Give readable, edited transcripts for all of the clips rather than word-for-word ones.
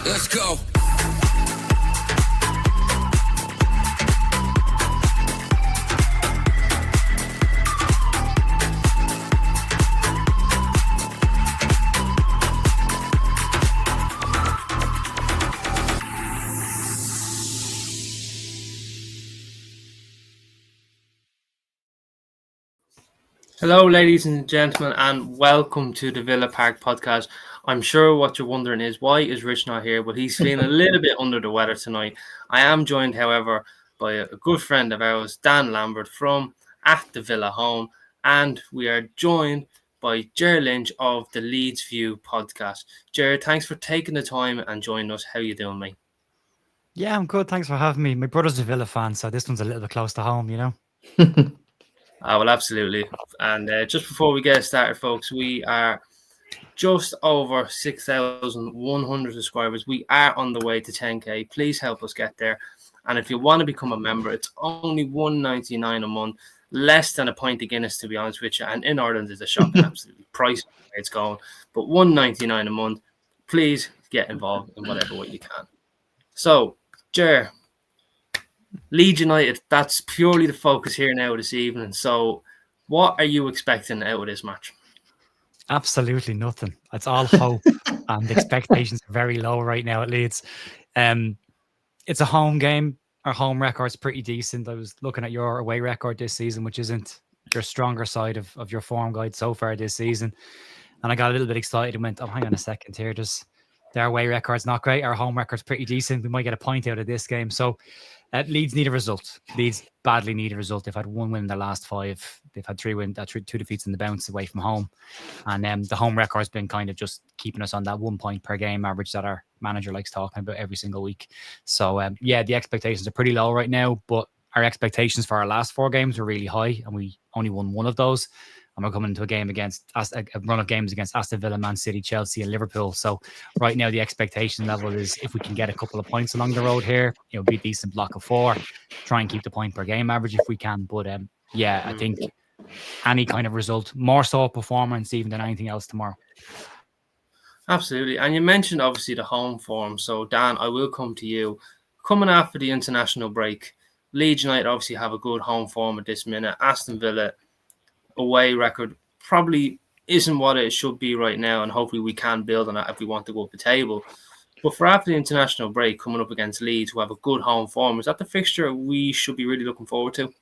Let's go. Hello, ladies and gentlemen, and welcome to the Villa Park podcast. I'm sure what you're wondering is why is Rich not here, but he's feeling a little bit under the weather tonight. I am joined, however, by a good friend of ours, Dan Lambert from At the Villa Home, and we are joined by Ger Lynch of the Leeds View podcast. Ger, thanks for taking the time and joining us. How you doing, mate? Yeah, I'm good. Thanks for having me. My brother's a Villa fan, so this one's a little bit close to home, you know? Well, absolutely. And just before we get started, folks, we are just over 6,100 subscribers. We are on the way to 10K. Please help us get there. And if you want to become a member, it's only $1.99 a month, less than a pint of Guinness, to be honest with you. And in Ireland, it's a shocking absolutely price where it's going. But $1.99 a month. Please get involved in whatever way you can. So, Ger, Leeds United, that's purely the focus here now this evening. So what are you expecting out of this match? Absolutely nothing. It's all hope, and the expectations are very low right now at Leeds. It's a home game. Our home record's pretty decent. I was looking at your away record this season, which isn't your stronger side of your form guide so far this season. And I got a little bit excited and went, oh, hang on a second here. Their away record's not great. Our home record's pretty decent. We might get a point out of this game. So Leeds need a result. Leeds badly need a result. They've had one win in their last five. They've had two defeats in the bounce away from home. And the home record has been kind of just keeping us on that 1 point per game average that our manager likes talking about every single week. So, the expectations are pretty low right now, but our expectations for our last four games were really high, and we only won one of those. And we're coming into a game against a run of games against Aston Villa, Man City, Chelsea, and Liverpool. So right now the expectation level is if we can get a couple of points along the road here, it'll be a decent block of four. Try and keep the point per game average if we can. But I think any kind of result, more so a performance even than anything else tomorrow. Absolutely. And you mentioned obviously the home form. So Dan, I will come to you. Coming after the international break, Leeds United obviously have a good home form at this minute. Aston Villa away record probably isn't what it should be right now, and hopefully we can build on that if we want to go up the table. But for after the international break, coming up against Leeds, who have a good home form, is that the fixture we should be really looking forward to?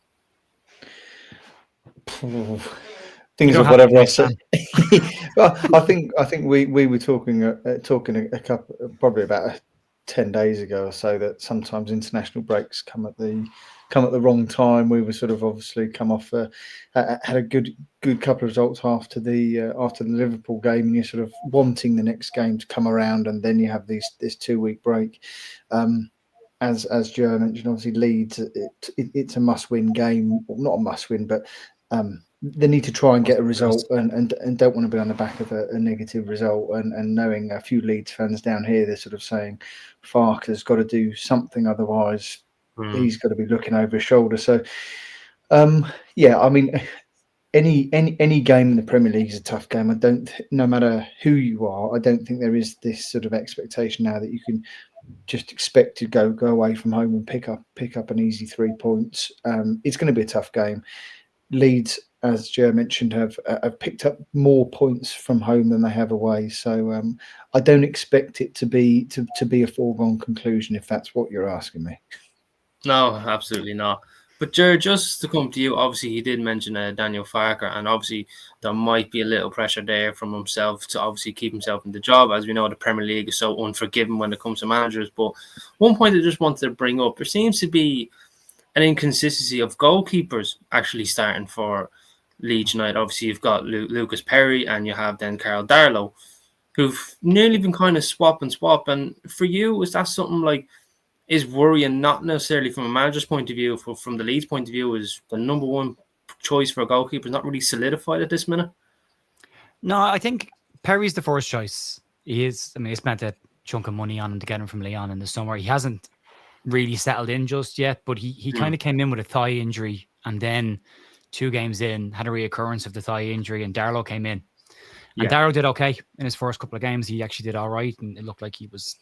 Things of whatever I said. Well, I think we were talking a couple, probably about 10 days ago or so, that sometimes international breaks come at the wrong time. We were sort of obviously come off had a good couple of results after the Liverpool game, and you're sort of wanting the next game to come around, and then you have this 2 week break. As Joe mentioned, obviously Leeds, it's a must-win game, well, not a must-win, but they need to try and get a result, and don't want to be on the back of a negative result. And knowing a few Leeds fans down here, they're sort of saying FARKE has got to do something, otherwise he's got to be looking over his shoulder. So, I mean, any game in the Premier League is a tough game. No matter who you are, I don't think there is this sort of expectation now that you can just expect to go away from home and pick up an easy 3 points. It's going to be a tough game. Leeds, as Joe mentioned, have picked up more points from home than they have away. So I don't expect it to be a foregone conclusion, if that's what you're asking me. No, absolutely not. But Jared, just to come to you, obviously he did mention Daniel Farke, and obviously there might be a little pressure there from himself to obviously keep himself in the job. As we know, the Premier League is so unforgiving when it comes to managers. But one point I just wanted to bring up, there seems to be an inconsistency of goalkeepers actually starting for Leeds United. Obviously, you've got Lucas Perry and you have then Carl Darlow, who've nearly been kind of swap. And for you, is that something like is worrying, not necessarily from a manager's point of view, from the Leeds point of view, is the number one choice for a goalkeeper is not really solidified at this minute? No, I think Perry's the first choice. He spent a chunk of money on him to get him from Lyon in the summer. He hasn't really settled in just yet, but he kind of came in with a thigh injury, and then 2 games in had a reoccurrence of the thigh injury, and Darlow came in. And Darlow did okay in his first couple of games. He actually did all right, and it looked like he was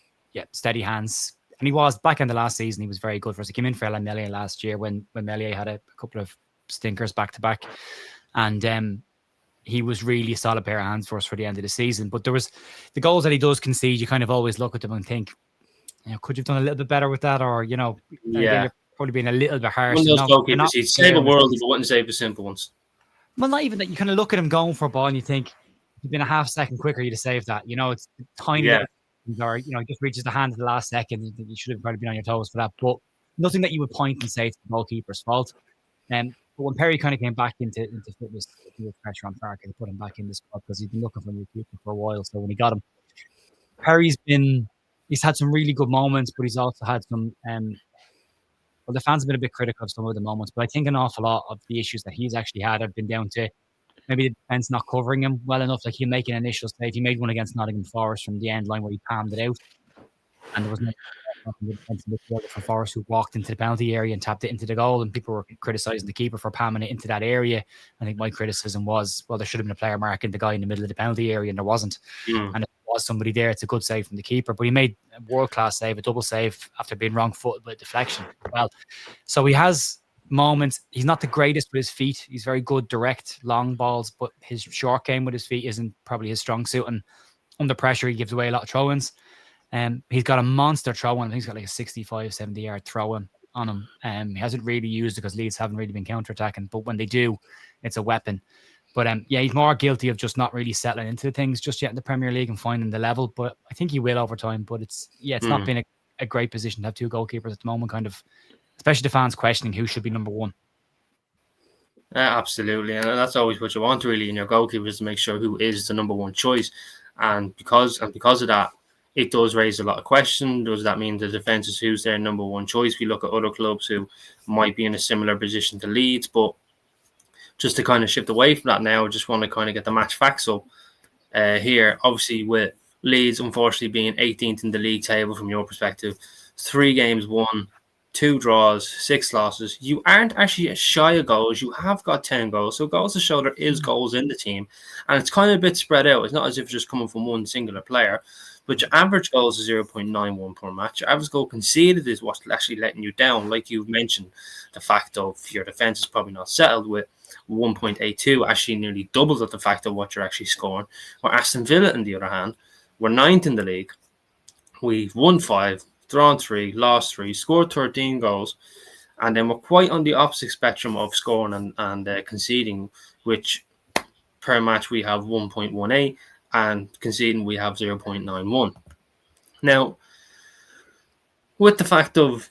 steady hands. And he was back in the last season. He was very good for us. He came in for Meslier last year when Meslier had a couple of stinkers back to back, and he was really a solid pair of hands for us for the end of the season. But there was the goals that he does concede. You kind of always look at them and think, could you've done a little bit better with that, or again, you're probably being a little bit harsh. One of those goalkeepers, he'd save a world, but wouldn't save the simple ones. Well, not even that. You kind of look at him going for a ball and you think, you've been a half second quicker, you'd have saved that. It's tiny, or just reaches the hand at the last second. You should have probably been on your toes for that. But nothing that you would point and say it's the goalkeeper's fault. But when Perry kind of came back into fitness, he was pressure on FARKE and put him back in the squad because he'd been looking for a new keeper for a while. So when he got him, he's had some really good moments, but he's also had some. Well, the fans have been a bit critical of some of the moments, but I think an awful lot of the issues that he's actually had have been down to maybe the defence not covering him well enough. Like he'll make an initial save. He made one against Nottingham Forest from the end line where he palmed it out, and there was no defence for Forest who walked into the penalty area and tapped it into the goal, and people were criticising the keeper for palming it into that area. I think my criticism was, well, there should have been a player marking the guy in the middle of the penalty area, and there wasn't. And if there was somebody there, it's a good save from the keeper. But he made a world-class save, a double save after being wrong-footed with deflection. Well, so he has moments. He's not the greatest with his feet. He's very good direct long balls, but his short game with his feet isn't probably his strong suit, and under pressure he gives away a lot of throw-ins. He's got a monster throw-in. I think he's got like a 65-70 yard throw-in on him. He hasn't really used it because Leeds haven't really been counter-attacking, but when they do, it's a weapon. But he's more guilty of just not really settling into things just yet in the Premier League and finding the level, but I think he will over time. But it's not been a great position to have two goalkeepers at the moment, kind of, especially the fans questioning who should be number one. Absolutely, and that's always what you want really in your goalkeepers, to make sure who is the number one choice. And because of that, it does raise a lot of questions. Does that mean the defence is who's their number one choice? We look at other clubs who might be in a similar position to Leeds, but just to kind of shift away from that now, I just want to kind of get the match facts up here. Obviously, with Leeds, unfortunately, being 18th in the league table from your perspective, 3 games won, 2 draws, 6 losses. You aren't actually shy of goals. You have got 10 goals. So goals to show there is goals in the team. And it's kind of a bit spread out. It's not as if it's just coming from one singular player. But your average goals is 0.91 per match. Your average goal conceded is what's actually letting you down. Like you've mentioned, the fact of your defence is probably not settled with 1.82, actually nearly doubles at the fact of what you're actually scoring. Where Aston Villa, on the other hand, we're 9th in the league. We've won 5, drawn 3, lost 3, scored 13 goals. And then we're quite on the opposite spectrum of scoring and conceding, which per match we have 1.18. And conceding, we have 0.91. Now, with the fact of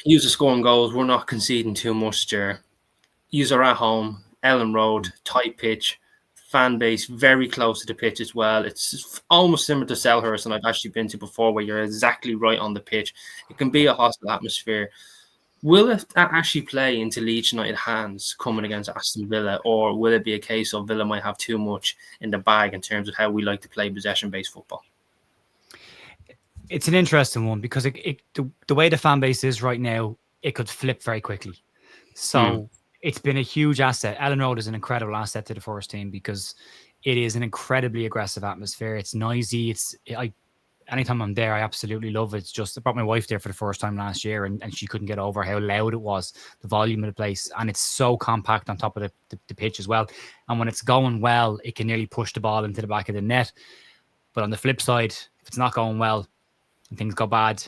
user scoring goals, we're not conceding too much there. User at home, Ellen Road, tight pitch, fan base very close to the pitch as well. It's almost similar to Selhurst, and I've actually been to before, where you're exactly right on the pitch. It can be a hostile atmosphere. Will it actually play into Leeds United hands coming against Aston Villa, or will it be a case of Villa might have too much in the bag in terms of how we like to play possession-based football? It's an interesting one because the way the fan base is right now, it could flip very quickly. So it's been a huge asset. Ellen Road is an incredible asset to the Forest team because it is an incredibly aggressive atmosphere. It's noisy. Anytime I'm there, I absolutely love it. It's just, I brought my wife there for the first time last year and she couldn't get over how loud it was, the volume of the place. And it's so compact on top of the pitch as well. And when it's going well, it can nearly push the ball into the back of the net. But on the flip side, if it's not going well and things go bad,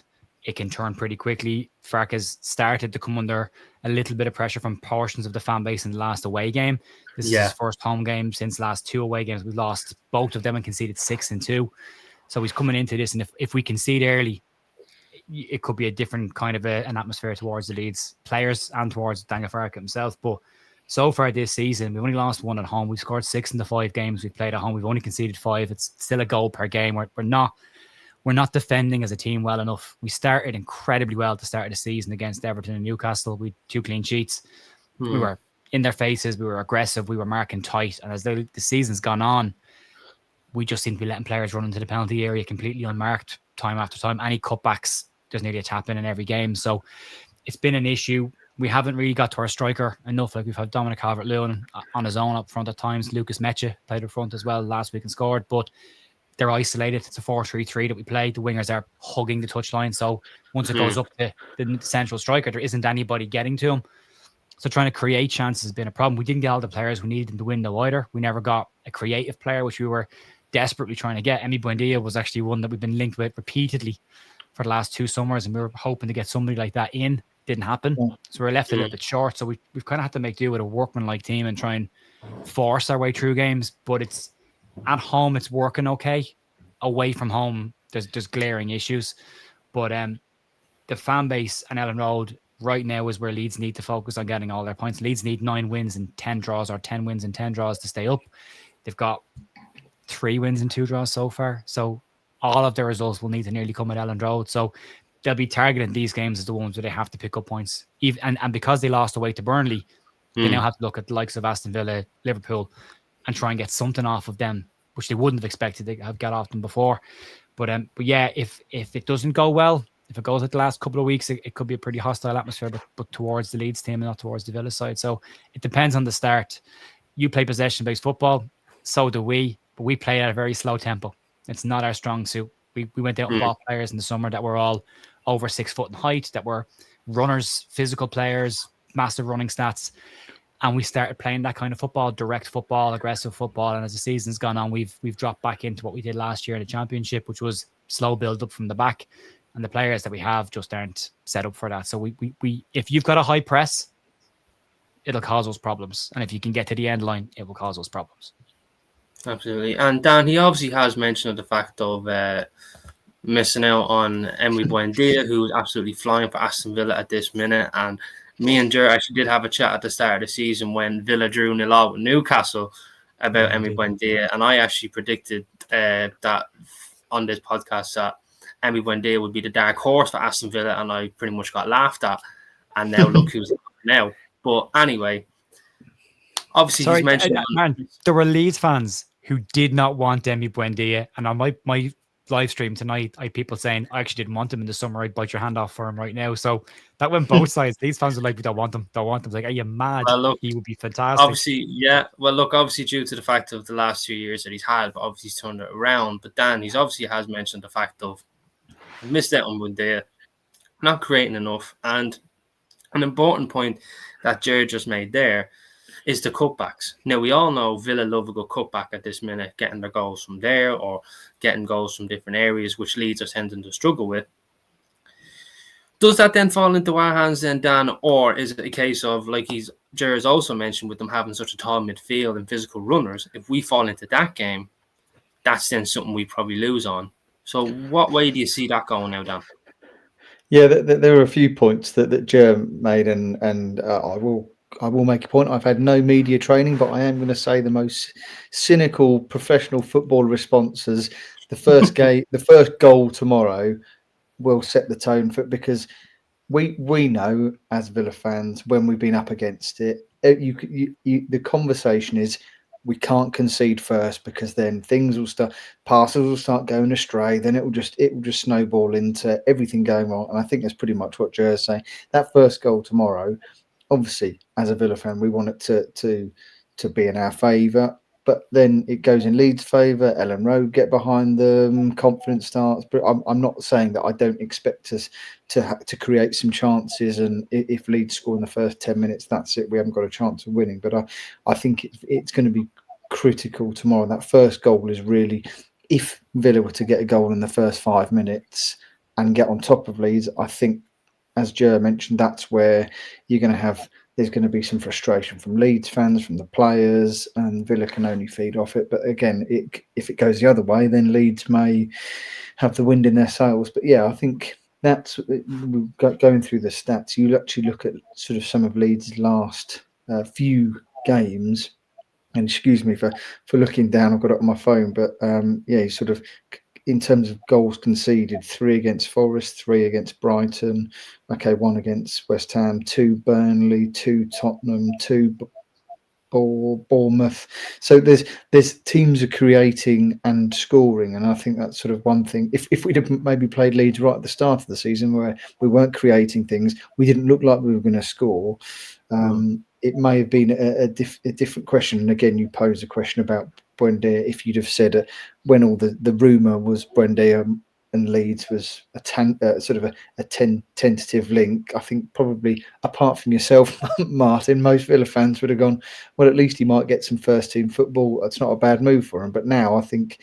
it can turn pretty quickly. FARKE has started to come under a little bit of pressure from portions of the fan base in the last away game. This is his first home game since last 2 away games. We've lost both of them and conceded 6 and 2. So he's coming into this, and if we concede early, it could be a different kind of an atmosphere towards the Leeds players and towards Daniel FARKE himself. But so far this season, we've only lost 1 at home. We've scored 6 in the 5 games we've played at home. We've only conceded 5. It's still a goal per game. We're not defending as a team well enough. We started incredibly well at the start of the season against Everton and Newcastle. We had 2 clean sheets. We were in their faces. We were aggressive. We were marking tight. And as the season's gone on, we just seem to be letting players run into the penalty area completely unmarked time after time. Any cutbacks, there's nearly a tap in every game. So it's been an issue. We haven't really got to our striker enough. Like we've had Dominic Calvert-Lewin on his own up front at times. Lucas Mecha played up front as well last week and scored. But they're isolated. It's a 4-3-3 that we play. The wingers are hugging the touchline. So once it goes up to the central striker, there isn't anybody getting to him. So trying to create chances has been a problem. We didn't get all the players we needed in the window either. We never got a creative player, which we were desperately trying to get. Emi Buendia was actually one that we've been linked with repeatedly for the last 2 summers, and we were hoping to get somebody like that in. Didn't happen. So we're left a little bit short. So we've kind of had to make do with a workman-like team and try and force our way through games. But it's at home, it's working okay. Away from home, there's glaring issues. But the fan base and Ellen Road right now is where Leeds need to focus on getting all their points. Leeds need 9 wins and 10 draws, or 10 wins and 10 draws to stay up. They've got 3 wins and 2 draws so far. So all of their results will need to nearly come at Ellen Road. So they'll be targeting these games as the ones where they have to pick up points. And because they lost away to Burnley, they now have to look at the likes of Aston Villa, Liverpool, and try and get something off of them, which they wouldn't have expected to have got off them before. But yeah, if it doesn't go well, if it goes like the last couple of weeks, it could be a pretty hostile atmosphere, but towards the Leeds team and not towards the Villa side. So it depends on the start. You play possession-based football, so do we, but we play at a very slow tempo. It's not our strong suit. We went out and bought players in the summer that were all over 6 foot in height, that were runners, physical players, massive running stats. And we started playing that kind of football, direct football, aggressive football. And as the season's gone on, we've dropped back into what we did last year in the Championship, which was slow build up from the back. And the players that we have just aren't set up for that. So we if you've got a high press, it'll cause us problems. And if you can get to the end line, it will cause us problems. Absolutely. And Dan, he obviously has mentioned the fact of missing out on Emi Buendia, who's absolutely flying for Aston Villa at this minute. And me and Jer actually did have a chat at the start of the season when Villa drew 0-0 with Newcastle about Emi Buendia. And I actually predicted that on this podcast that Emi Buendia would be the dark horse for Aston Villa, and I pretty much got laughed at. And now look who's now. But anyway, obviously he's mentioned... Man, there were Leeds fans who did not want Emi Buendia. And on my live stream tonight, I had people saying, I actually didn't want him in the summer. I'd bite your hand off for him right now. So that went both sides. These fans were like, we don't want him. Don't want him. Like, are you mad? Well, look, he would be fantastic. Obviously, yeah. Well, look, obviously due to the fact of the last 2 years that he's had, but obviously he's turned it around. But Dan, he's obviously has mentioned the fact of missed out on Buendia, not creating enough. And an important point that Jared just made there is the cutbacks. Now, we all know Villa love a good cutback at this minute, getting their goals from there or getting goals from different areas, which Leeds are tending to struggle with. Does that then fall into our hands then, Dan, or is it a case of, like Jared's also mentioned, with them having such a tall midfield and physical runners, if we fall into that game, that's then something we probably lose on. So what way do you see that going now, Dan? Yeah, there are a few points that Jared made, and I will make a point. I've had no media training, but I am going to say the most cynical professional football response is the first game, the first goal tomorrow will set the tone for it, because we know as Villa fans when we've been up against it, the conversation is we can't concede first, because then passes will start going astray. Then it will just snowball into everything going wrong. And I think that's pretty much what Jer's saying. That first goal tomorrow, obviously, as a Villa fan, we want it to be in our favour. But then it goes in Leeds' favour. Ellen Road get behind them. Confidence starts. But I'm not saying that I don't expect us to create some chances. And if Leeds score in the first 10 minutes, that's it. We haven't got a chance of winning. But I think it's going to be critical tomorrow. That first goal is really, if Villa were to get a goal in the first 5 minutes and get on top of Leeds, I think, as Jer mentioned, that's where there's going to be some frustration from Leeds fans, from the players, and Villa can only feed off it. But again, if it goes the other way, then Leeds may have the wind in their sails. But yeah, I think that's going through the stats. You actually look at sort of some of Leeds' last few games, and excuse me for looking down. I've got it on my phone, but yeah, sort of. In terms of goals conceded, 3 against Forest, 3 against Brighton, 1 against West Ham, 2 Burnley, 2 Tottenham, 2 Bournemouth. So there's teams are creating and scoring, and I think that's sort of one thing. If we'd have maybe played Leeds right at the start of the season, where we weren't creating things, we didn't look like we were going to score. It may have been a different question. And again, you pose a question about Buendia, if you'd have said when all the rumour was Buendia and Leeds was a tentative link, I think probably apart from yourself, Martin, most Villa fans would have gone, well, at least he might get some first team football. That's not a bad move for him. But now I think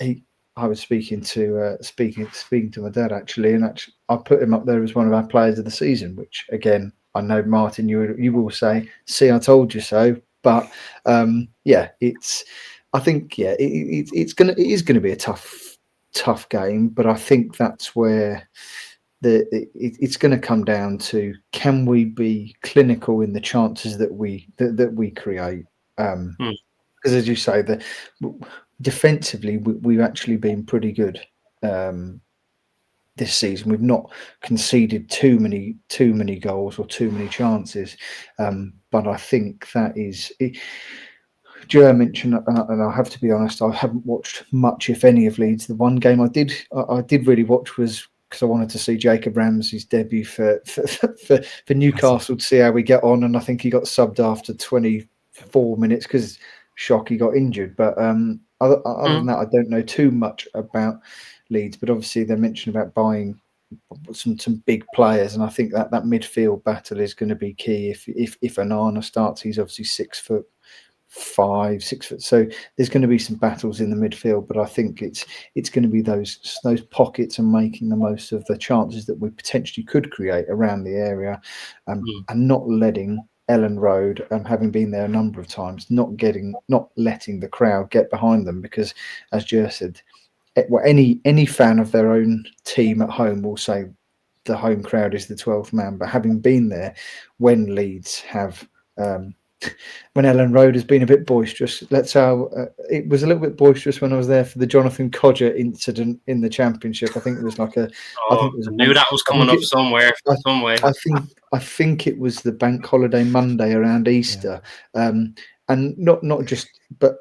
I was speaking to my dad actually, and actually I put him up there as one of our players of the season. Which again, I know Martin, you will say, "See, I told you so." But I think it is gonna be a tough game. But I think that's where it's going to come down to, can we be clinical in the chances that we create? Because as you say, defensively, we've actually been pretty good this season. We've not conceded too many goals or too many chances, but I think that is. Joe mentioned, and I have to be honest, I haven't watched much, if any, of Leeds. The one game I did really watch was because I wanted to see Jacob Ramsey's debut for Newcastle to see how we get on, and I think he got subbed after 24 minutes because he got injured. But other than that, I don't know too much about Leeds. But obviously, they mentioned about buying some big players, and I think that midfield battle is going to be key. If Onana starts, he's obviously 6'5", 6 foot. So there's going to be some battles in the midfield, but I think it's going to be those pockets and making the most of the chances that we potentially could create around the area, and not letting Ellen Road, having been there a number of times, not letting the crowd get behind them, because as Jer said, any fan of their own team at home will say the home crowd is the 12th man. But having been there when Leeds have when Ellen Road has been a bit boisterous, it was a little bit boisterous when I was there for the Jonathan Codger incident in the Championship. I think it was like I knew that was coming up somewhere, some way. I think it was the bank holiday Monday around Easter, and not just, but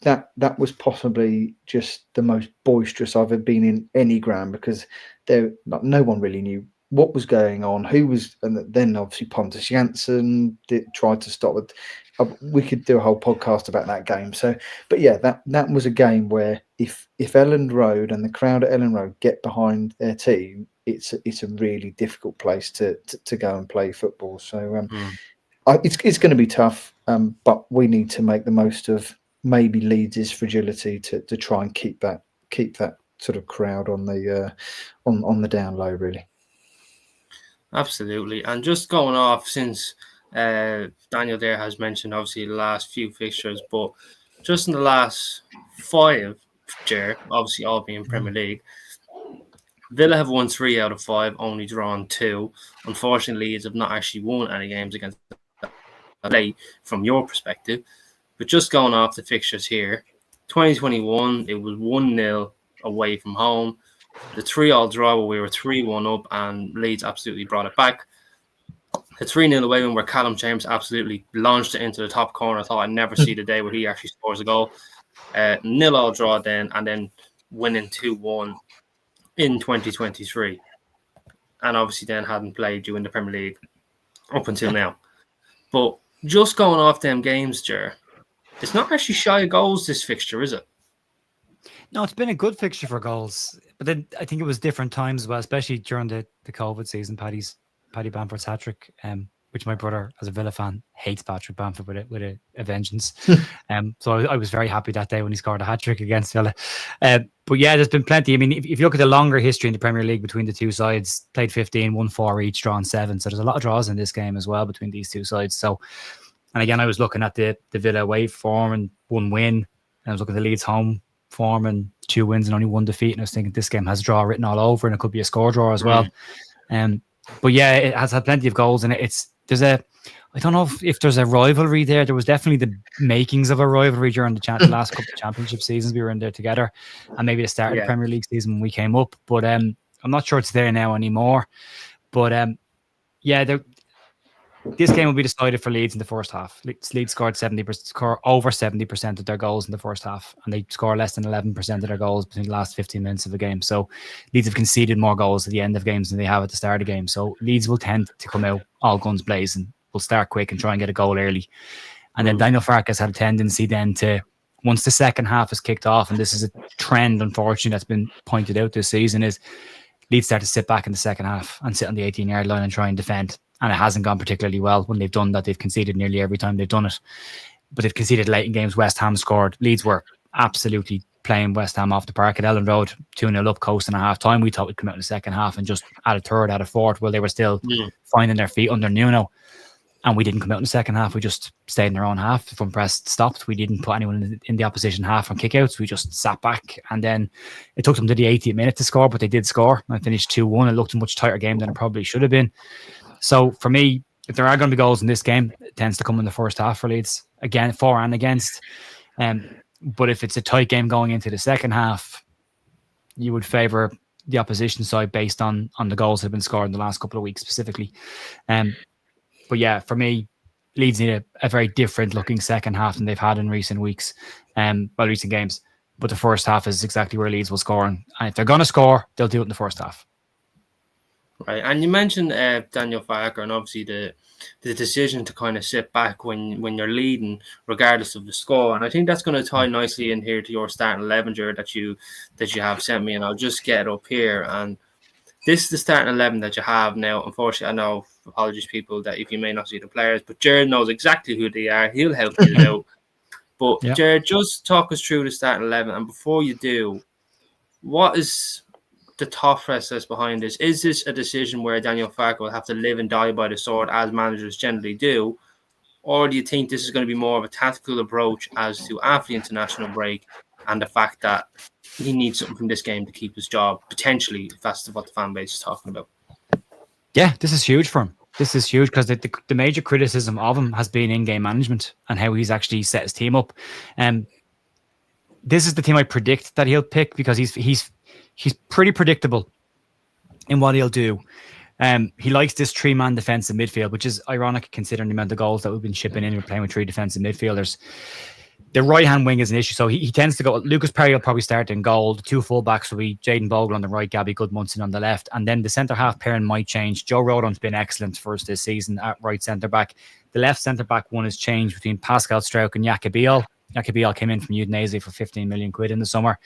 that was possibly just the most boisterous I've ever been in any ground, because no one really knew what was going on, who was, and then obviously Pontus Jansson tried to stop it. We could do a whole podcast about that game. So, but yeah, that was a game where if Ellen Road and the crowd at Ellen Road get behind their team, it's a really difficult place to go and play football. So it's going to be tough, but we need to make the most of maybe Leeds' fragility to try and keep that sort of crowd on the down low, really. Absolutely. And just going off, since Daniel there has mentioned obviously the last few fixtures, but just in the last 5, Jer, obviously all being Premier League, Villa have won 3 out of 5, only drawn 2. Unfortunately, Leeds have not actually won any games against LA from your perspective. But just going off the fixtures here, 2021, it was 1-0 away from home. The 3-3 draw where we were 3-1 up and Leeds absolutely brought it back. The 3-0 away win where Callum Chambers absolutely launched it into the top corner. I thought I'd never see the day where he actually scores a goal. 0-0 draw then, and then winning 2-1 in 2023. And obviously then hadn't played you in the Premier League up until now. But just going off them games, Jer, it's not actually shy of goals this fixture, is it? No, it's been a good fixture for goals, but then I think it was different times as well, especially during the COVID season. Paddy Bamford's hat trick, which my brother, as a Villa fan, hates Patrick Bamford with a vengeance. So I was very happy that day when he scored a hat trick against Villa. But yeah, there's been plenty. I mean, if you look at the longer history in the Premier League between the two sides, played 15, won 4 each, drawn 7. So there's a lot of draws in this game as well between these two sides. So, and again, I was looking at the Villa away form and 1 win, and I was looking at the Leeds home form and 2 wins and only 1 defeat, and I was thinking this game has a draw written all over, and it could be a score draw as well. But yeah, it has had plenty of goals, and I don't know if there's a rivalry there. There was definitely the makings of a rivalry during the last couple of championship seasons we were in there together, and maybe the start of the Premier League season when we came up. But I'm not sure it's there now anymore. But this game will be decided for Leeds in the first half. Leeds scored over 70% of their goals in the first half, and they score less than 11% of their goals between the last 15 minutes of the game. So Leeds have conceded more goals at the end of games than they have at the start of the game. So Leeds will tend to come out all guns blazing. Will start quick and try and get a goal early. And then Daniel FARKE has had a tendency then to once the second half is kicked off, and this is a trend, unfortunately, that's been pointed out this season, is Leeds start to sit back in the second half and sit on the 18-yard line and try and defend. And it hasn't gone particularly well when they've done that. They've conceded nearly every time they've done it. But they've conceded late in games. West Ham scored. Leeds were absolutely playing West Ham off the park at Ellen Road, 2-0 up, coasting at half time. We thought we'd come out in the second half and just add a third, add a fourth, while they were still finding their feet under Nuno. And we didn't come out in the second half. We just stayed in our own half. The front press stopped. We didn't put anyone in the opposition half on kickouts. We just sat back. And then it took them to the 80th minute to score, but they did score. I finished 2-1. It looked a much tighter game than it probably should have been. So for me, if there are going to be goals in this game, it tends to come in the first half for Leeds. Again, for and against. But if it's a tight game going into the second half, you would favour the opposition side based on the goals that have been scored in the last couple of weeks specifically. But yeah, for me, Leeds need a very different looking second half than they've had in recent weeks, recent games. But the first half is exactly where Leeds will score. And if they're going to score, they'll do it in the first half. Right. And you mentioned Daniel Farke, and obviously the decision to kind of sit back when you're leading, regardless of the score. And I think that's going to tie nicely in here to your starting 11, Jared, that you have sent me. And I'll just get it up here. And this is the starting 11 that you have now. Unfortunately, I know, apologies, people, that if you may not see the players, but Jared knows exactly who they are. He'll help you out. But yep. Jared, just talk us through the starting 11. And before you do, what is the thought process behind this? Is this a decision where Daniel Farke will have to live and die by the sword, as managers generally do? Or do you think this is going to be more of a tactical approach as to after the international break and the fact that he needs something from this game to keep his job, potentially, if that's what the fan base is talking about? Yeah, this is huge for him. This is huge because the major criticism of him has been in-game management and how he's actually set his team up. This is the team I predict that he'll pick because he's pretty predictable in what he'll do. He likes this 3-man defensive midfield, which is ironic considering the amount of goals that we've been shipping in. We're playing with 3 defensive midfielders. The right-hand wing is an issue, so he tends to go. Lucas Perry will probably start in goal. The 2 fullbacks will be Jayden Bogle on the right, Gabby Goodmunson on the left, and then the centre-half pairing might change. Joe Rodon's been excellent for us this season at right centre-back. The left centre-back one has changed between Pascal Struijk and Jakobiel. Jakobiel came in from Udinese for 15 million quid in the summer.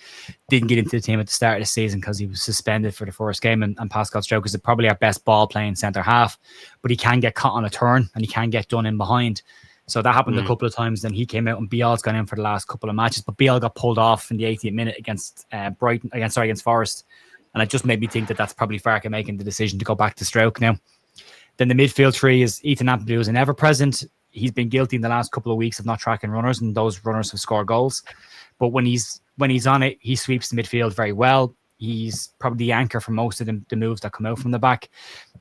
Didn't get into the team at the start of the season because he was suspended for the first game, and Pascal Struijk is probably our best ball-playing centre-half, but he can get caught on a turn and he can get done in behind. So that happened a couple of times. Then he came out and Biel's gone in for the last couple of matches, but Biel got pulled off in the 80th minute against against Forest. And it just made me think that that's probably Farke making the decision to go back to Struijk now. Then the midfield 3 is Ethan Ampadu is an ever-present. He's been guilty in the last couple of weeks of not tracking runners, and those runners have scored goals. But when he's on it, he sweeps the midfield very well. He's probably the anchor for most of the moves that come out from the back.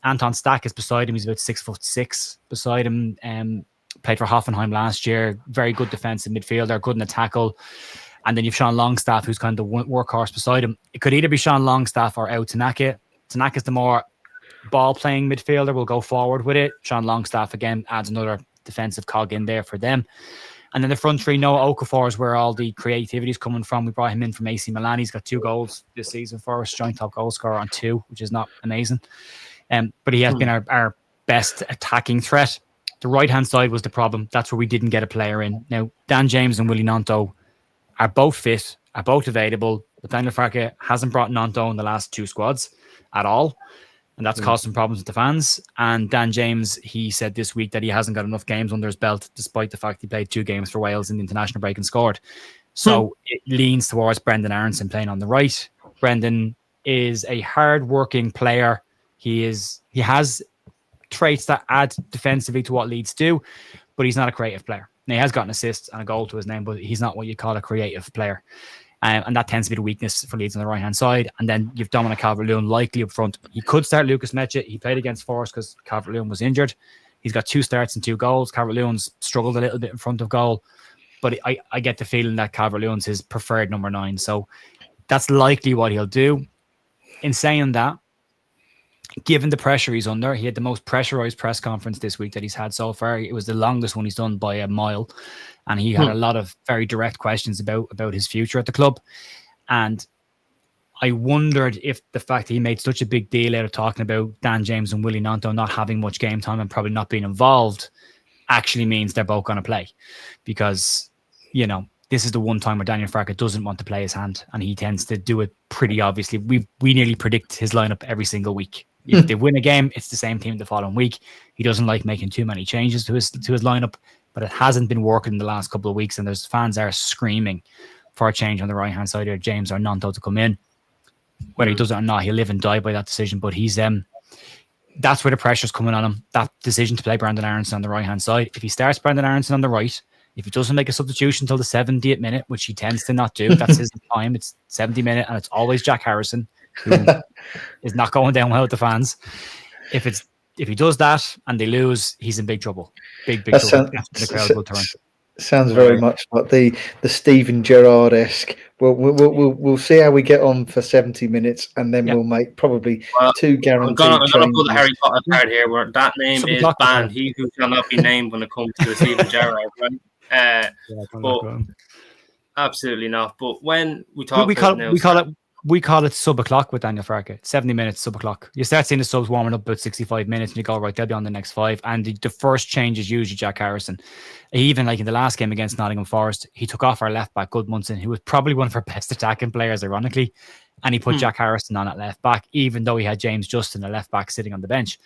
Anton Stack is beside him. He's about 6'6" beside him. Played for Hoffenheim last year. Very good defensive midfielder, good in the tackle. And then you've Sean Longstaff, who's kind of the workhorse beside him. It could either be Sean Longstaff or Ao Tanaka. Tanaka's the more ball-playing midfielder. We'll go forward with it. Sean Longstaff, again, adds another defensive cog in there for them. And then the front 3, Noah Okafor is where all the creativity is coming from. We brought him in from AC Milan. He's got 2 goals this season for us, joint top goal scorer on 2, which is not amazing. But he has been our best attacking threat. The right-hand side was the problem. That's where we didn't get a player in. Now, Dan James and Willie Gnonto are both fit, are both available, but Daniel Farke hasn't brought Gnonto in the last 2 squads at all, and that's caused some problems with the fans. And Dan James, he said this week that he hasn't got enough games under his belt, despite the fact he played 2 games for Wales in the international break and scored. So it leans towards Brendan Aronson playing on the right. Brendan is a hard-working player. He has traits that add defensively to what Leeds do, but he's not a creative player. Now, he has got an assist and a goal to his name, but he's not what you call a creative player. And that tends to be the weakness for Leeds on the right-hand side. And then you've Dominic Calvert-Lewin likely up front. He could start Lucas Mecha. He played against Forest because Calvert-Lewin was injured. He's got 2 starts and 2 goals. Calvert-Lewin's struggled a little bit in front of goal, but I get the feeling that Calvert-Lewin's his preferred number 9. So that's likely what he'll do. In saying that, given the pressure he's under, he had the most pressurized press conference this week that he's had so far. It was the longest one he's done by a mile, and he had a lot of very direct questions about his future at the club. And I wondered if the fact that he made such a big deal out of talking about Dan James and Willie Gnonto not having much game time and probably not being involved actually means they're both going to play, because this is the one time where Daniel Farke doesn't want to play his hand, and he tends to do it pretty obviously. We nearly predict his lineup every single week. If they win a game, it's the same team the following week. He doesn't like making too many changes to his lineup, but it hasn't been working in the last couple of weeks, and there's fans are screaming for a change on the right hand side, or James or Nanto to come in. Whether he does it or not, he'll live and die by that decision. But he's that's where the pressure's coming on him. That decision to play Brandon Aronson on the right hand side. If he starts Brandon Aronson on the right, if he doesn't make a substitution until the 70th minute, which he tends to not do, that's his time. It's 70 minutes, and it's always Jack Harrison, who is not going down well with the fans. If he does that and they lose, he's in big trouble. Big trouble. The crowd will turn. Sounds very much like the Steven Gerrard-esque. We'll see how we get on for 70 minutes, and then we'll make probably 2 guaranteed changes. I'm going to put the Harry Potter card here, where that name is banned. He who shall not be named when it comes to the Steven Gerrard. Right? But absolutely not. But when we talk, we call it sub o'clock with Daniel Farke. 70 minutes sub o'clock. You start seeing the subs warming up about 65 minutes, and you go, right, they'll be on the next 5. And the first change is usually Jack Harrison. Even like in the last game against Nottingham Forest, he took off our left back, Goodmunson, who was probably one of our best attacking players, ironically, and he put Jack Harrison on at left back, even though he had James Justin, a left back, sitting on the bench.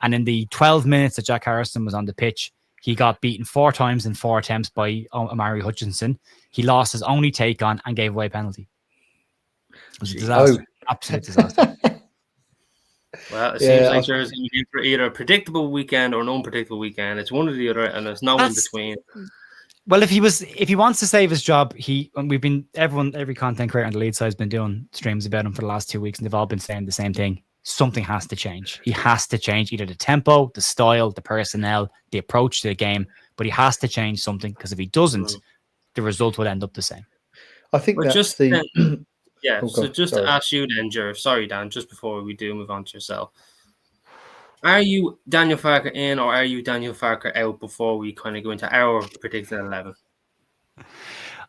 And in the 12 minutes that Jack Harrison was on the pitch, he got beaten 4 times in 4 attempts by Omari Hutchinson. He lost his only take on and gave away a penalty. It was a disaster. Absolute disaster. Well, it seems like there's either a predictable weekend or an unpredictable weekend. It's one or the other, and there's no in between. Well, if he wants to save his job, every content creator on the Leeds side has been doing streams about him for the last 2 weeks, and they've all been saying the same thing. Something has to change. He has to change either the tempo, the style, the personnel, the approach to the game, but he has to change something, because if he doesn't, the result will end up the same. I think that's just the... Yeah, so just to ask you then, Jer, sorry, Dan, just before we do move on to yourself, are you Daniel Farke in, or are you Daniel Farke out before we kind of go into our predicted 11?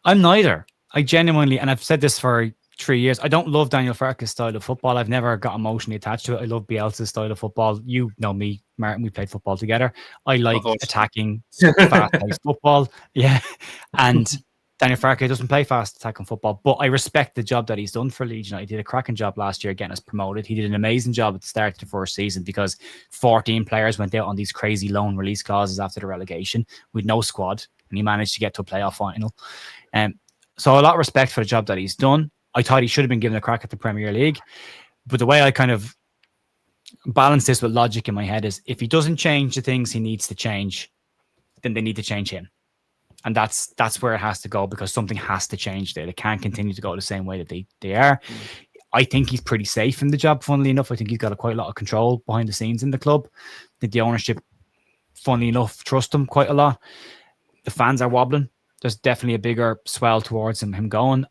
I'm neither. I genuinely, and I've said this for 3 years, I don't love Daniel Farke's style of football. I've never got emotionally attached to it. I love Bielsa's style of football. You know me, Martin, we played football together. I like attacking, fast-paced football. Yeah, and... Daniel Farke doesn't play fast attacking football, but I respect the job that he's done for Leeds United. He did a cracking job last year getting us promoted. He did an amazing job at the start of the first season, because 14 players went out on these crazy loan release clauses after the relegation with no squad, and he managed to get to a playoff final. So a lot of respect for the job that he's done. I thought he should have been given a crack at the Premier League, but the way I kind of balance this with logic in my head is, if he doesn't change the things he needs to change, then they need to change him. And that's where it has to go, because something has to change there. They can't continue to go the same way that they are. I think he's pretty safe in the job, funnily enough. I think he's got quite a lot of control behind the scenes in the club. I think the ownership, funnily enough, trust him quite a lot. The fans are wobbling. There's definitely a bigger swell towards him going.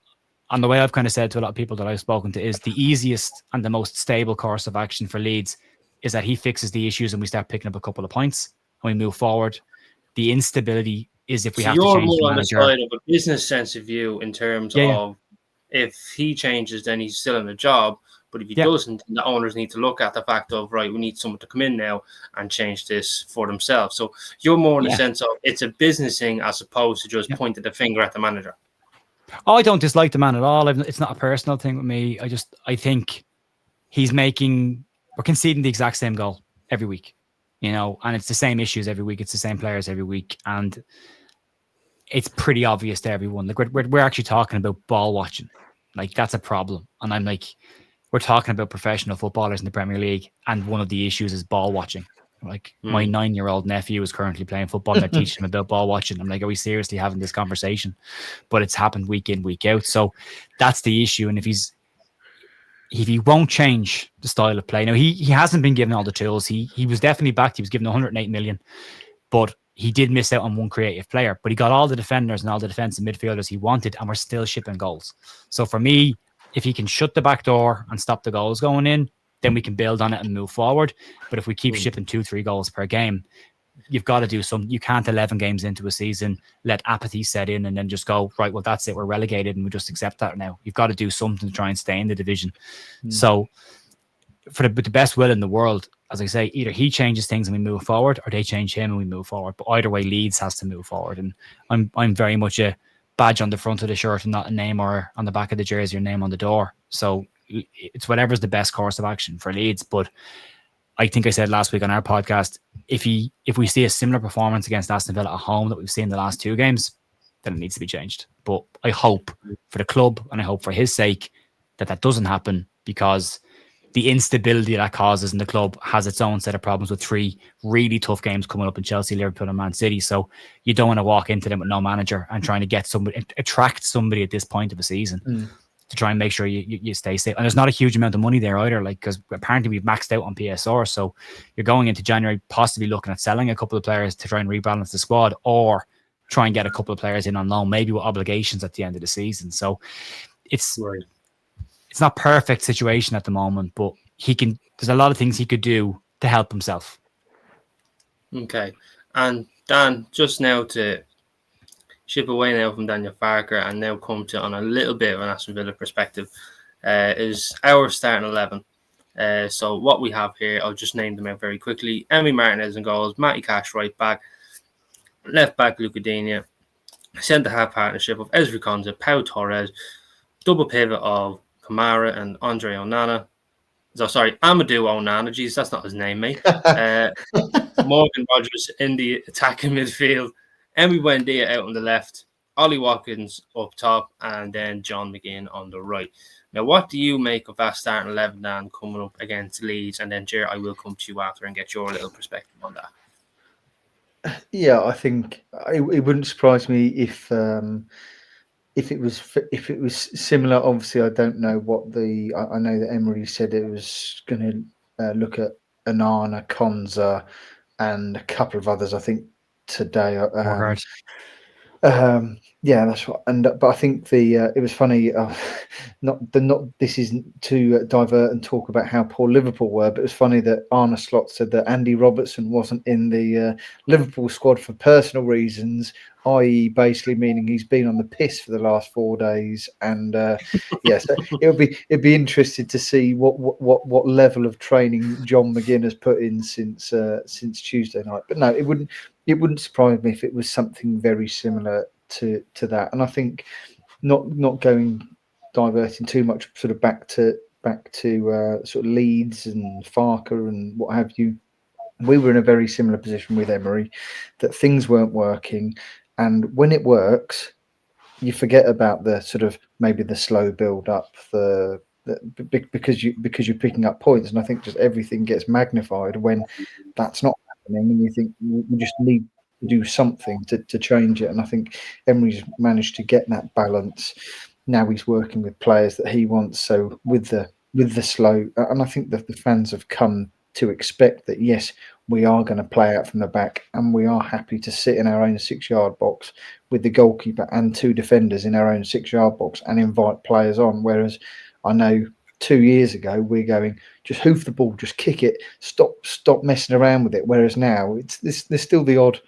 And the way I've kind of said to a lot of people that I've spoken to is, the easiest and the most stable course of action for Leeds is that he fixes the issues and we start picking up a couple of points and we move forward. The instability is if we have to change the manager. You're more on the side of a business sense of view, in terms of if he changes, then he's still in the job. But if he doesn't, the owners need to look at the fact of, right, we need someone to come in now and change this for themselves. So you're more in the sense of it's a business thing as opposed to just pointing the finger at the manager. Oh, I don't dislike the man at all. It's not a personal thing with me. I think we're conceding the exact same goal every week. And it's the same issues every week. It's the same players every week. And it's pretty obvious to everyone. Like, we're actually talking about ball watching. Like, that's a problem. And I'm like, we're talking about professional footballers in the Premier League, and one of the issues is ball watching. Like, my 9-year-old nephew is currently playing football, and they're teaching him about ball watching. I'm like, are we seriously having this conversation? But it's happened week in, week out. So that's the issue. And if he won't change the style of play. Now, he hasn't been given all the tools. He was definitely backed. He was given 108 million, but he did miss out on one creative player. But he got all the defenders and all the defensive midfielders he wanted, and we're still shipping goals. So for me, if he can shut the back door and stop the goals going in, then we can build on it and move forward. But if we keep shipping 2-3 goals per game, you've got to do something. You can't 11 games into a season let apathy set in and then just go, right, well, that's it, we're relegated and we just accept that now. You've got to do something to try and stay in the division. So for the best will in the world, as I say, either he changes things and we move forward, or they change him and we move forward. But either way, Leeds has to move forward. And I'm very much a badge on the front of the shirt and not a name, or on the back of the jersey, your name on the door. So it's whatever's the best course of action for Leeds. But I think I said last week on our podcast, if we see a similar performance against Aston Villa at home that we've seen the last 2 games, then it needs to be changed. But I hope for the club, and I hope for his sake, that doesn't happen, because the instability that causes in the club has its own set of problems, with 3 really tough games coming up in Chelsea, Liverpool and Man City. So you don't want to walk into them with no manager and trying to get somebody, attract somebody at this point of a season to try and make sure you stay safe. And there's not a huge amount of money there either, like, because apparently we've maxed out on PSR. So you're going into January possibly looking at selling a couple of players to try and rebalance the squad, or try and get a couple of players in on loan, maybe with obligations at the end of the season. So it's not perfect situation at the moment, but there's a lot of things he could do to help himself. Okay. And Dan, just now to ship away now from Daniel Farke and now come to on a little bit of an Aston Villa perspective, is our starting 11. So what we have here, I'll just name them out very quickly. Emi Martinez in goals, Matty Cash right back, left back Lucadinha, centre half partnership of Ezri Konsa, Pau Torres, double pivot of Kamara and Andre Onana. So sorry, Amadou Onana. Jeez, that's not his name, mate. Morgan Rogers in the attacking midfield, Emi Buendia out on the left, Ollie Watkins up top, and then John McGinn on the right. Now, what do you make of that starting 11, Dan, coming up against Leeds? And then, Jer, I will come to you after and get your little perspective on that. Yeah, I think it wouldn't surprise me if it was similar. Obviously, I don't know what I know that Emery said it was going to look at Onana, Konsa, and a couple of others, I think, today. Yeah, that's right. But I think it was funny. This isn't to divert and talk about how poor Liverpool were, but it was funny that Arne Slot said that Andy Robertson wasn't in the Liverpool squad for personal reasons, i.e., basically meaning he's been on the piss for the last 4 days. And yes, so it'd be interested to see what level of training John McGinn has put in since Tuesday night. But no, it wouldn't surprise me if it was something very similar to that. And I think not diverting too much sort of back to sort of Leeds and FARKE and what have you. We were in a very similar position with Emery, that things weren't working, and when it works, you forget about the sort of maybe the slow build up, because you're picking up points, and I think just everything gets magnified when that's not happening, and you think we just need to do something to change it. And I think Emery's managed to get that balance. Now he's working with players that he wants. So with the slow, and I think that the fans have come to expect that, yes, we are going to play out from the back, and we are happy to sit in our own 6-yard box with the goalkeeper and 2 defenders in our own 6-yard box and invite players on. Whereas I know 2 years ago we're going, just hoof the ball, just kick it, stop messing around with it. Whereas now there's still the odd,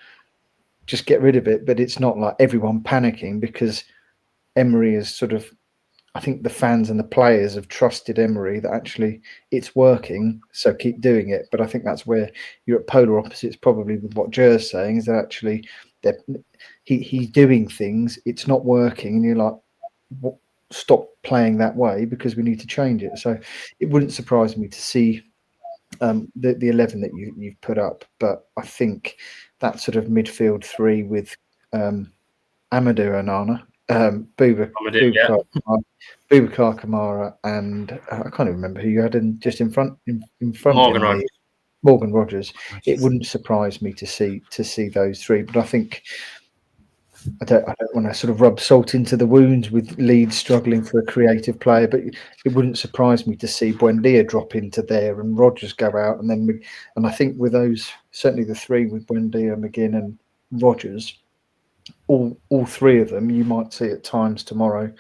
just get rid of it, but it's not like everyone panicking, because Emery is sort of, I think the fans and the players have trusted Emery that actually it's working, so keep doing it. But I think that's where you're at polar opposites probably with what Jer's saying, is that actually he's doing things, it's not working, and you're like, stop playing that way because we need to change it. So it wouldn't surprise me to see the 11 that you've put up. But I think that sort of midfield 3 with Amadou Onana, Boubacar Kamara, and I can't even remember who you had just in front. Morgan Rogers. It wouldn't surprise me to see those 3, but I think I don't want to sort of rub salt into the wounds with Leeds struggling for a creative player, but it wouldn't surprise me to see Buendia drop into there and Rogers go out, and I think with those, certainly the 3 with Buendia, McGinn, and Rogers, all 3 of them, you might see at times tomorrow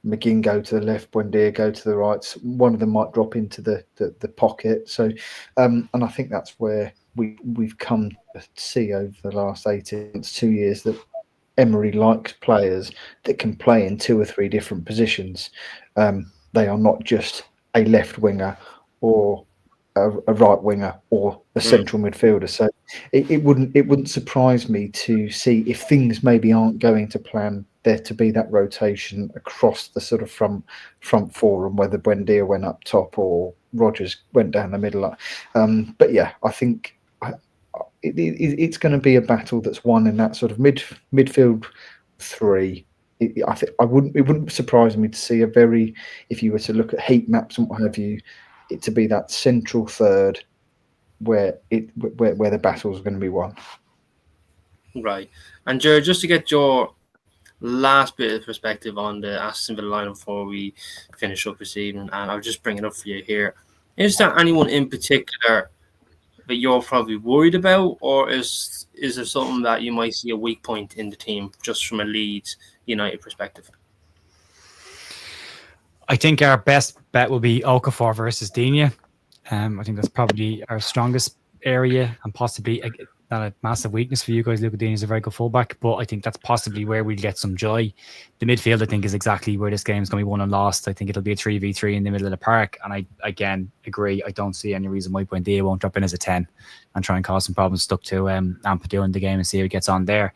McGinn go to the left, Buendia go to the right. One of them might drop into the pocket. So, and I think that's where we've come to see over the last 2 years that Emery likes players that can play in 2 or 3 different positions. They are not just a left winger or a right winger or a central midfielder. So it wouldn't surprise me to see, if things maybe aren't going to plan, there to be that rotation across the sort of front four, and whether Buendia went up top or Rodgers went down the middle. But yeah, I think it's going to be a battle that's won in that sort of midfield three. I think it wouldn't surprise me to see if you were to look at heat maps and what have you, it to be that central third where the battle's going to be won. Right. And Jared, just to get your last bit of perspective on the Aston Villa line before we finish up this evening, and I'll just bring it up for you here. Is there anyone in particular that you're probably worried about, or is there something that you might see a weak point in the team just from a Leeds United perspective? I think our best bet will be Okafor versus Digne. I think that's probably our strongest area, and possibly not a massive weakness for you guys. Luca Digne is a very good fullback, but I think that's possibly where we'll get some joy. The midfield, I think, is exactly where this game is going to be won and lost. I think it'll be a 3v3 in the middle of the park, and I again agree. I don't see any reason why Buendia won't drop in as a 10 and try and cause some problems stuck to Ampadu in the game and see how he gets on there.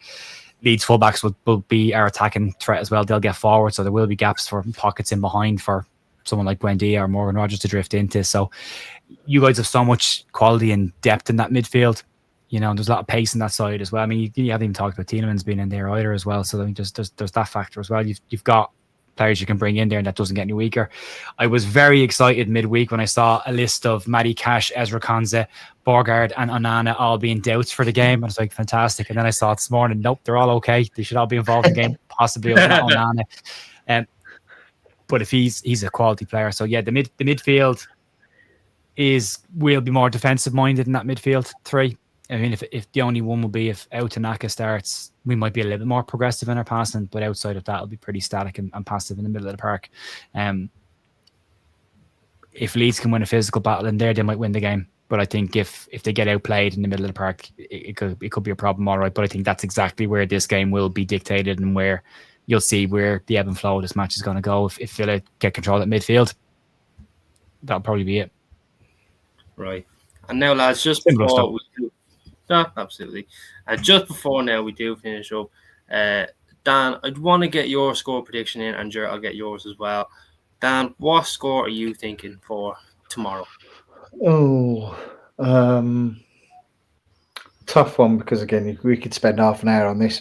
Leeds fullbacks will be our attacking threat as well. They'll get forward, so there will be gaps for pockets in behind for someone like Buendia or Morgan Rodgers to drift into. So you guys have so much quality and depth in that midfield, and there's a lot of pace in that side as well. I mean, you haven't even talked about Tielemans being in there either as well. So I think there's that factor as well. You've got players you can bring in there, and that doesn't get any weaker. I was very excited midweek when I saw a list of Matty Cash, Ezra Konza, Borgard and Onana all being doubts for the game. I was like, fantastic. And then I saw it this morning, nope, they're all okay. They should all be involved in the game, possibly Onana. But if he's a quality player. So yeah, the midfield will be more defensive minded in that midfield three. I mean, if the only one will be if Tanaka starts, we might be a little bit more progressive in our passing, but outside of that, it'll be pretty static and passive in the middle of the park. If Leeds can win a physical battle in there, they might win the game. But I think if they get outplayed in the middle of the park, it could be a problem, all right. But I think that's exactly where this game will be dictated, and where you'll see where the ebb and flow of this match is going to go. If Villa get control at midfield, that'll probably be it. Right. And now, lads, just before we do... No, absolutely. Just before now we do finish up, Dan, I'd want to get your score prediction in, and Jared, I'll get yours as well. Dan, what score are you thinking for tomorrow? Oh, tough one, because again, we could spend half an hour on this.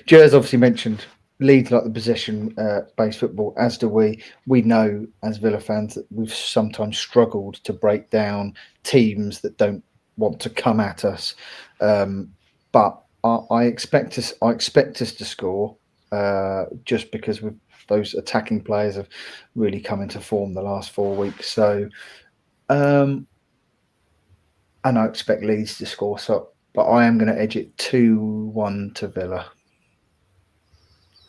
Jared's obviously mentioned Leeds like the possession-based football, as do we. We know as Villa fans that we've sometimes struggled to break down teams that don't want to come at us, but I expect us to score, just because those attacking players have really come into form the last 4 weeks. So, and I expect Leeds to score. So, but I am going to edge it 2-1 to Villa.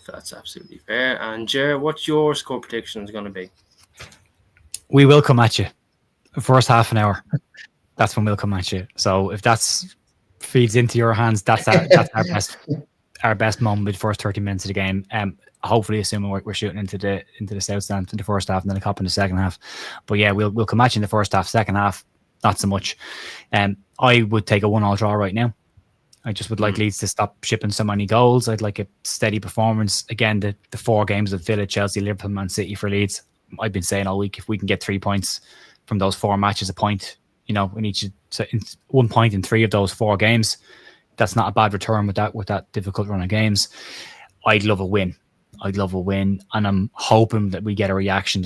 That's absolutely fair. And Jared, what's your score prediction going to be? We will come at you. The first half an hour. That's when we'll come at you. So if that feeds into your hands, that's our best moment, the first 30 minutes of the game. Hopefully, assuming we're shooting into the south stand in the first half and then a couple in the second half. But yeah, we'll come at you in the first half. Second half, not so much. I would take a 1-1 draw right now. I just would like Leeds to stop shipping so many goals. I'd like a steady performance. Again, the 4 games of Villa, Chelsea, Liverpool, Man City for Leeds. I've been saying all week, if we can get 3 points from those 4 matches, a point, in each, 1 point in 3 of those 4 games, that's not a bad return with that difficult run of games. I'd love a win, and I'm hoping that we get a reaction.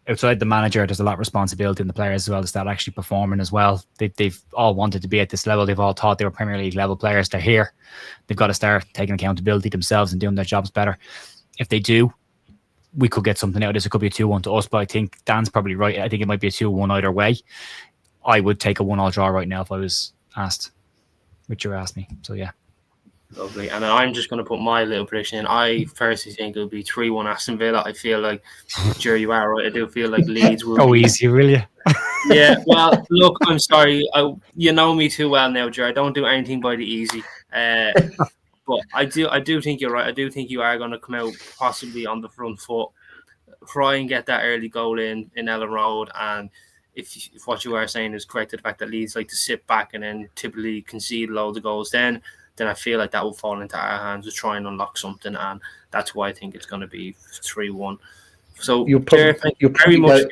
Outside the manager, there's a lot of responsibility in the players as well to start actually performing as well. They've all wanted to be at this level. They've all thought they were Premier League level players. They're here. They've got to start taking accountability themselves and doing their jobs better. If they do, we could get something out of this. It could be a 2-1 to us, but I think Dan's probably right. I think it might be a 2-1 either way. I would take a 1-1 draw right now if I was asked, which you asked me. So yeah. Lovely. And I'm just going to put my little prediction in. I personally think it'll be 3-1 Aston Villa. I feel like, Jerry, you are right. I do feel like Leeds will go easy, will you? Yeah, well, look, I'm sorry. You know me too well now, Jerry. I don't do anything by the easy. But I do think you're right. I do think you are going to come out possibly on the front foot, try and get that early goal in Ellen Road. And if what you are saying is correct, the fact that Leeds like to sit back and then typically concede loads of goals, then I feel like that will fall into our hands to try and unlock something, and that's why I think it's going to be 3-1. So you're probably, thank you very much.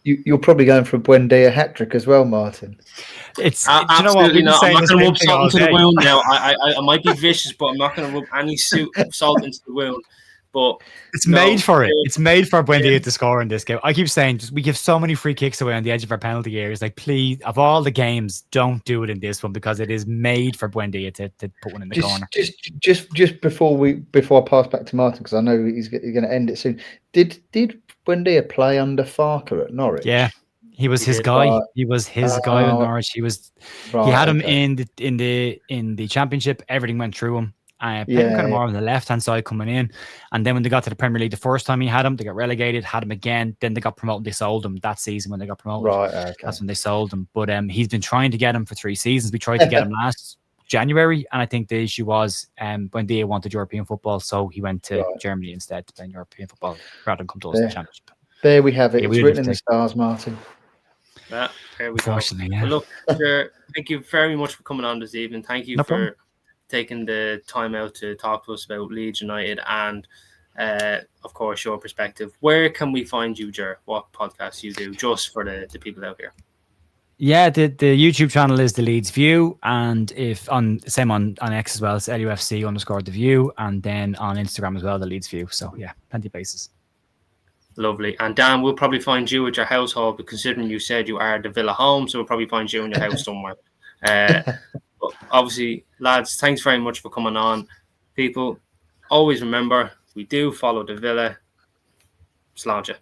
You're probably going for a Buendia hat trick as well, Martin. It's absolutely you know what? not. I'm not going to rub salt into the wound now. I might be vicious, but I'm not going to rub any salt into the wound. But it's made for it. It's made for Buendia to score in this game. I keep saying, we give so many free kicks away on the edge of our penalty areas. Like, please, of all the games, don't do it in this one, because it is made for Buendia to put one in the corner. Just before I pass back to Martin, because I know he's going to end it soon. Did Buendia play under FARKE at Norwich? Yeah. He was his guy. He was his guy in Norwich. He had him in the championship. Everything went through him. Playing kind of more on the left hand side coming in, and then when they got to the Premier League, the first time he had him, they got relegated. Had him again. Then they got promoted. They sold him that season when they got promoted. Right, okay. That's when they sold him. But he's been trying to get him for 3 seasons. We tried to get him last January, and I think the issue was Buendia wanted European football, so he went to Germany instead to play European football rather than come to us in the championship. There we have it. It's written in the stars, Martin. Yeah, there we go. Yeah. Well, look, sure, thank you very much for coming on this evening. Thank you for taking the time out to talk to us about Leeds United and, of course, your perspective. Where can we find you, Ger? What podcasts you do, just for the people out here? Yeah, the YouTube channel is the Leeds View, and on X as well, it's LUFC_The View, and then on Instagram as well, the Leeds View. So yeah, plenty of places. Lovely. And Dan, we'll probably find you at your household, but considering you said you are the Villa home, so we'll probably find you in your house somewhere. But obviously, lads, thanks very much for coming on. People, always remember, we do follow the Villa. Sláinte.